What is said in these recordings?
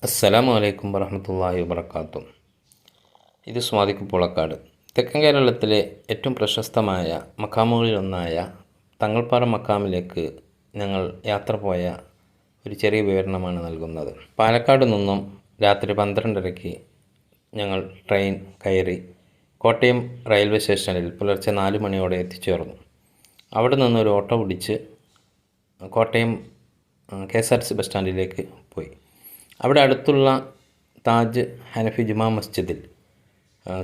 അസ്സലാമു അലൈക്കും വറഹ്മത്തുള്ളാഹി വബറകാതുഹു. ഇത് സ്വാദിഖ് പൂളക്കാട്. തെക്കൻ കേരളത്തിലെ ഏറ്റവും പ്രശസ്തമായ മക്കാമുകളിലൊന്നായ തങ്ങൾപ്പാറ മക്കാമിലേക്ക് ഞങ്ങൾ യാത്ര പോയ ഒരു ചെറിയ വിവരണമാണ് നൽകുന്നത്. പാലക്കാട് നിന്നും രാത്രി 12:30-ക്ക് ഞങ്ങൾ ട്രെയിൻ കയറി കോട്ടയം റെയിൽവേ സ്റ്റേഷനിൽ പുലർച്ചെ 4 മണിയോടെ എത്തിച്ചേർന്നു. അവിടെ നിന്നൊരു ഓട്ടോ പിടിച്ച് കോട്ടയം KSRTC ബസ് സ്റ്റാൻഡിലേക്ക് പോയി. അവിടെ അടുത്തുള്ള താജ് ഹനഫി ജുമാ മസ്ജിദിൽ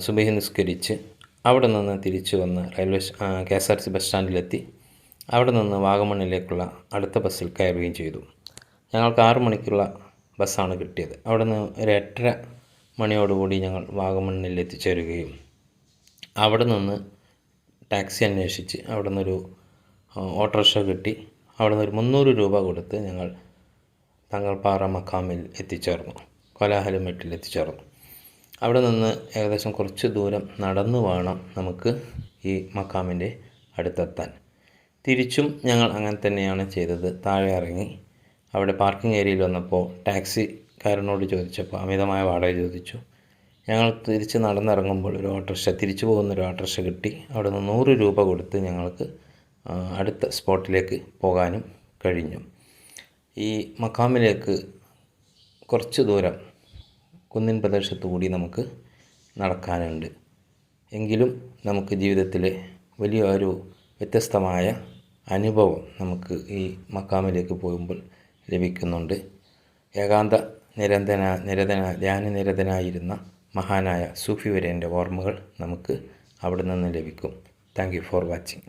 സുബഹി നിസ്കരിച്ച് അവിടെ നിന്ന് തിരിച്ചു വന്ന് KSRTC ബസ് സ്റ്റാൻഡിലെത്തി. അവിടെ നിന്ന് വാഗമണ്ണിലേക്കുള്ള അടുത്ത ബസ്സിൽ കയറുകയും ചെയ്തു. ഞങ്ങൾക്ക് 6 മണിക്കുള്ള ബസ്സാണ് കിട്ടിയത്. അവിടെ നിന്ന് ഒരു 8:30 മണിയോടുകൂടി ഞങ്ങൾ വാഗമണ്ണിൽ എത്തിച്ചേരുകയും അവിടെ നിന്ന് ടാക്സി അന്വേഷിച്ച് അവിടെ നിന്നൊരു ഓട്ടോറിക്ഷ കിട്ടി. അവിടെ നിന്ന് ഒരു 300 രൂപ കൊടുത്ത് ഞങ്ങൾ തങ്ങൾപ്പാറ മക്കാമിൽ എത്തിച്ചേർന്നു, കോലാഹലമേട്ടിൽ എത്തിച്ചേർന്നു. അവിടെ നിന്ന് ഏകദേശം കുറച്ച് ദൂരം നടന്നു വേണം നമുക്ക് ഈ മക്കാമിൻ്റെ അടുത്തെത്താൻ. തിരിച്ചും ഞങ്ങൾ അങ്ങനെ തന്നെയാണ് ചെയ്തത്. താഴെ ഇറങ്ങി അവിടെ പാർക്കിംഗ് ഏരിയയിൽ വന്നപ്പോൾ ടാക്സിക്കാരനോട് ചോദിച്ചപ്പോൾ അമിതമായ വാടക ചോദിച്ചു. ഞങ്ങൾ തിരിച്ച് നടന്നിറങ്ങുമ്പോൾ തിരിച്ചു പോകുന്ന ഒരു ഓട്ടോറിക്ഷ കിട്ടി. അവിടെ നിന്ന് 100 രൂപ കൊടുത്ത് ഞങ്ങൾക്ക് അടുത്ത സ്പോട്ടിലേക്ക് പോകാനും കഴിഞ്ഞു. ഈ മക്കാമിലേക്ക് കുറച്ച് ദൂരം കുന്നിൻ പ്രദേശത്തു കൂടി നമുക്ക് നടക്കാനുണ്ട്. എങ്കിലും നമുക്ക് ജീവിതത്തിലെ വലിയൊരു വ്യത്യസ്തമായ അനുഭവം നമുക്ക് ഈ മക്കാമിലേക്ക് പോകുമ്പോൾ ലഭിക്കുന്നുണ്ട്. ഏകാന്ത ധ്യാനനിരതനായിരുന്ന മഹാനായ സൂഫി വര്യൻ്റെ ഓർമ്മകൾ നമുക്ക് അവിടെ നിന്ന് ലഭിക്കും. Thank you for watching.